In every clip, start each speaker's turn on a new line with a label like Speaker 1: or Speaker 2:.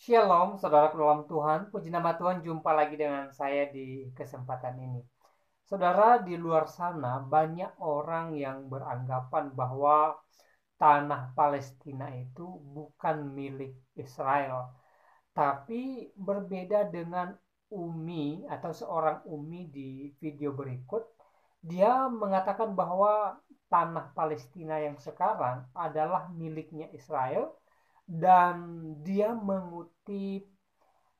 Speaker 1: Shalom, saudaraku dalam Tuhan. Puji nama Tuhan, jumpa lagi dengan saya di kesempatan ini. Saudara, di luar sana banyak orang yang beranggapan bahwa tanah Palestina itu bukan milik Israel. Tapi berbeda dengan Umi atau seorang Umi di video berikut, dia mengatakan bahwa tanah Palestina yang sekarang adalah miliknya Israel dan dia mengutip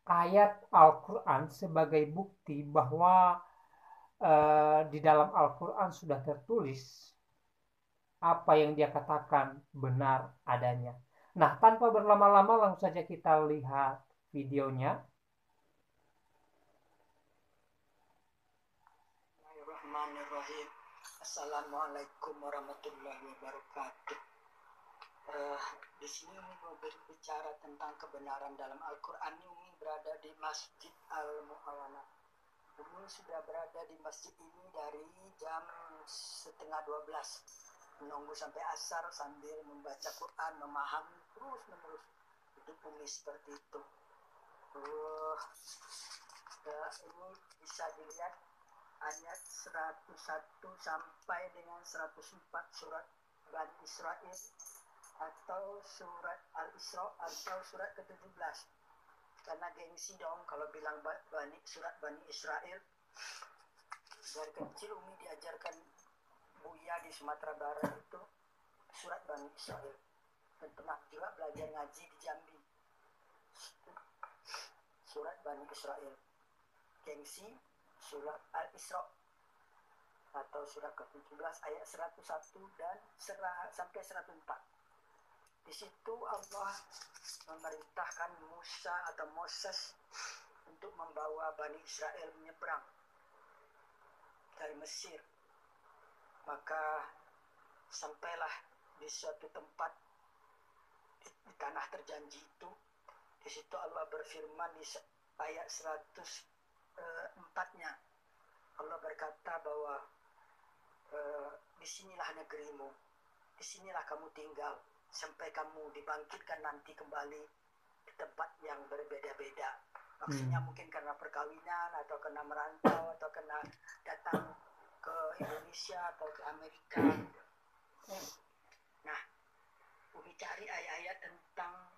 Speaker 1: ayat Al-Quran sebagai bukti bahwa di dalam Al-Quran sudah tertulis apa yang dia katakan benar adanya. Nah, tanpa berlama-lama langsung saja kita lihat videonya.
Speaker 2: Bismillahirrahmanirrahim. Assalamualaikum warahmatullahi wabarakatuh. Di sini Umi mau berbicara tentang kebenaran dalam Al-Quran. Umi berada di Masjid Al-Mu'awana. Umi sudah berada di masjid ini dari jam setengah 12, menunggu sampai asar sambil membaca Quran, memahami terus menerus. Hidup Umi seperti itu. Ini bisa dilihat ayat 101 sampai dengan 104 surat Bani Israel atau surat Al-Isra atau surat ke-17. Karena gengsi dong kalau bilang surat Bani Israel. Dari kecil Umi diajarkan Buya di Sumatera Barat itu surat Bani Israel. Dan pernah juga belajar ngaji di Jambi. Surat Bani Israel. Gengsi surat Al-Isra atau surat ke-17 ayat 101 dan sampai 104. Di situ Allah memerintahkan Musa atau Moses untuk membawa Bani Israel menyeberang dari Mesir. Maka sampailah di suatu tempat di tanah terjanji itu. Di situ Allah berfirman di ayat 104-nya. Allah berkata bahwa disinilah negerimu, disinilah kamu tinggal sampai kamu dibangkitkan nanti kembali di tempat yang berbeda-beda. Maksudnya mungkin karena perkawinan atau karena merantau atau karena datang ke Indonesia atau ke Amerika. Nah, Umi cari ayat-ayat tentang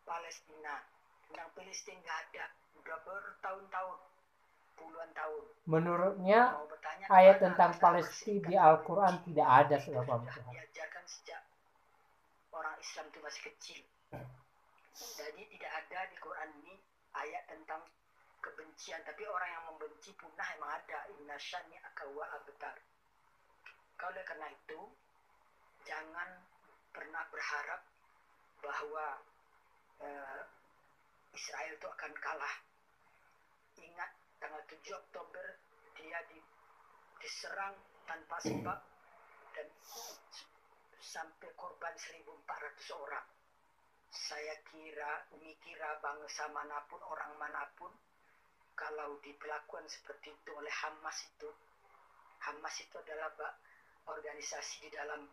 Speaker 2: Palestina. Tentang Palestina nggak ada, udah bertahun-tahun, puluhan tahun.
Speaker 1: Menurutnya ayat tentang Palestina di Al-Quran tidak ada, saudara.
Speaker 2: Diajarkan sejak orang Islam itu masih kecil. Jadi tidak ada di Quran ini ayat tentang kebencian, tapi orang yang membenci punah emang ada. Inna syani akawa abtar. Oleh karena itu, jangan pernah berharap bahwa Israel itu akan kalah. Ingat tanggal 7 Oktober dia diserang tanpa sebab dan sampai korban 1.400 orang. Saya Umi kira bangsa manapun, orang manapun, kalau diperlakukan seperti itu oleh Hamas itu adalah organisasi di dalam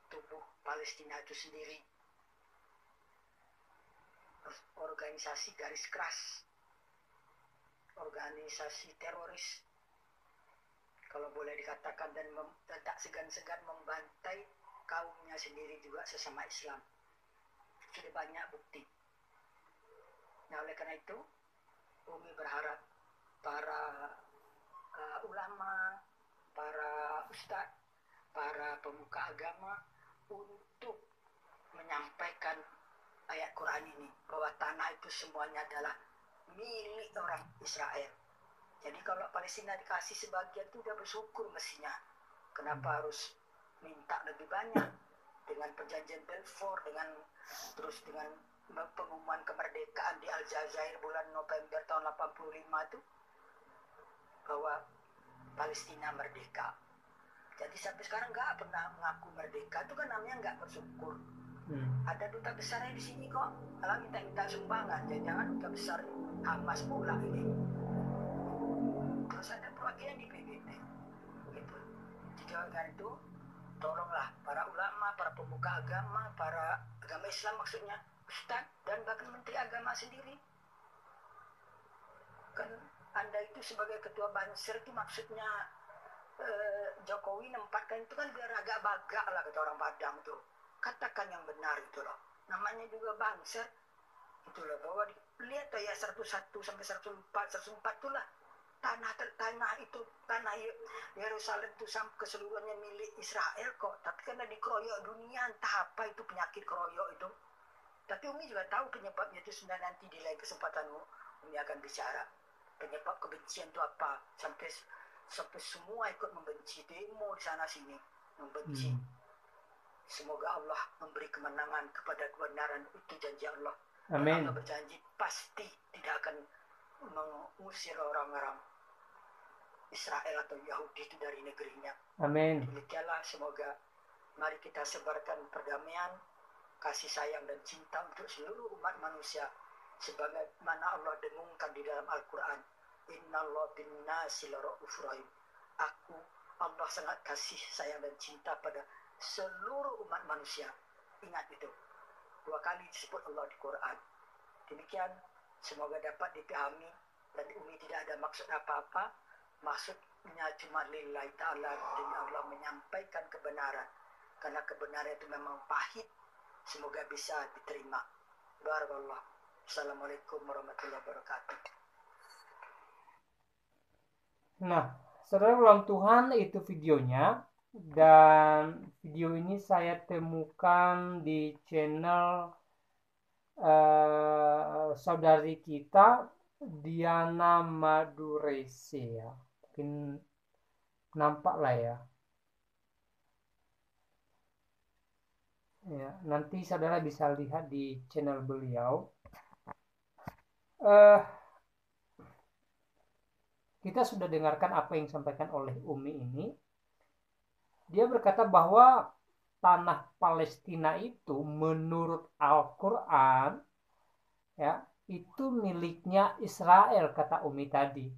Speaker 2: tubuh Palestina itu sendiri. Organisasi garis keras, organisasi teroris, kalau boleh dikatakan, dan tak segan-segan membantai kaumnya sendiri juga sesama Islam. Sudah banyak bukti. Nah, oleh karena itu Umi berharap para ulama, para ustadz, para pemuka agama untuk menyampaikan ayat Quran ini bahwa tanah itu semuanya adalah milik orang Israel. Jadi kalau Palestina dikasih sebagian itu udah bersyukur mestinya. Kenapa harus minta lebih banyak? Dengan perjanjian Balfour, dengan pengumuman kemerdekaan di Aljazair bulan November tahun 85 itu bahwa Palestina merdeka. Jadi sampai sekarang nggak pernah mengaku merdeka, itu kan namanya nggak bersyukur. Ada duta besarnya di sini kok, kalau minta sumbangan, jangan duta besar Hamas pula ini. Terus ada perwakilan di PBB, gitu. Jadi oleh itu, tolonglah para ulama, para pemuka agama, para agama Islam maksudnya, ustadz dan bahkan menteri agama sendiri. Kan Anda itu sebagai ketua Banser itu maksudnya Jokowi nempatkan itu kan biar agak bagak lah kata orang Padang tuh. Katakan yang benar itu loh. Namanya juga Banser itu loh, bahwa lihat tuh ya 101 sampai 104 itulah tanah itu, tanah Yerusalem itu sampai keseluruhannya milik Israel kok, tapi karena dikeroyok dunia, entah apa itu penyakit keroyok itu. Tapi Umi juga tahu penyebabnya itu, sudah nanti di lain kesempatan Umi akan bicara penyebab kebencian itu apa, sampai semua ikut membenci, demo di sana sini membenci. Semoga Allah memberi kemenangan kepada kebenaran, itu janji Allah.
Speaker 1: Amin.
Speaker 2: Allah berjanji pasti tidak akan mengusir orang-orang Israel atau Yahudi itu dari negerinya.
Speaker 1: Amin.
Speaker 2: Demikianlah, semoga mari kita sebarkan perdamaian, kasih sayang dan cinta untuk seluruh umat manusia, sebagaimana Allah dengungkan di dalam Al-Quran. Innallaha bin-nasi laraufur rahim. Allah sangat kasih sayang dan cinta pada seluruh umat manusia. Ingat itu. 2 kali disebut Allah di Quran. Demikian, semoga dapat dipahami dan Umi tidak ada maksud apa-apa. Maksudnya cuma lillahi ta'ala, demi Allah menyampaikan kebenaran. Karena kebenaran itu memang pahit. Semoga bisa diterima. Barakallah. Assalamualaikum warahmatullahi wabarakatuh.
Speaker 1: Nah, saudara ulang Tuhan, itu videonya. Dan video ini saya temukan di channel saudari kita Diana Madurese ya. Mungkin nampak lah ya. Ya, nanti saudara bisa lihat di channel beliau. Kita sudah dengarkan apa yang disampaikan oleh Umi ini. Dia berkata bahwa tanah Palestina itu menurut Al-Quran ya, itu miliknya Israel, kata Umi tadi.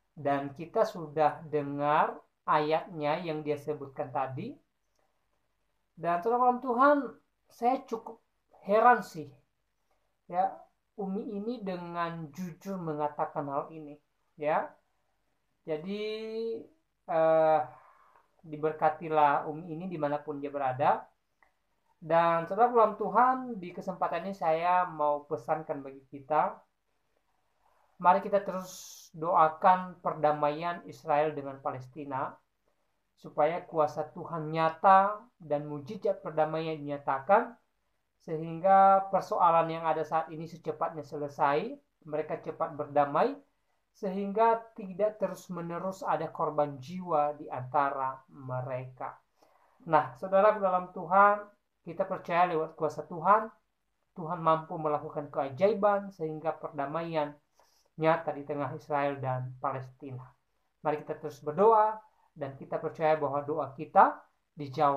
Speaker 1: Dan kita sudah dengar ayatnya yang dia sebutkan tadi. Dan saudara Tuhan, saya cukup heran sih ya, Umi ini dengan jujur mengatakan hal ini ya. Jadi diberkatilah Umi ini dimanapun dia berada. Dan saudara Tuhan, di kesempatan ini saya mau pesankan bagi kita, mari kita terus doakan perdamaian Israel dengan Palestina, supaya kuasa Tuhan nyata dan mujizat perdamaian dinyatakan, sehingga persoalan yang ada saat ini secepatnya selesai, mereka cepat berdamai, sehingga tidak terus-menerus ada korban jiwa di antara mereka. Nah, saudara dalam Tuhan, kita percaya lewat kuasa Tuhan, Tuhan mampu melakukan keajaiban sehingga perdamaian nyata di tengah Israel dan Palestina. Mari kita terus berdoa, dan kita percaya bahwa doa kita dijawab.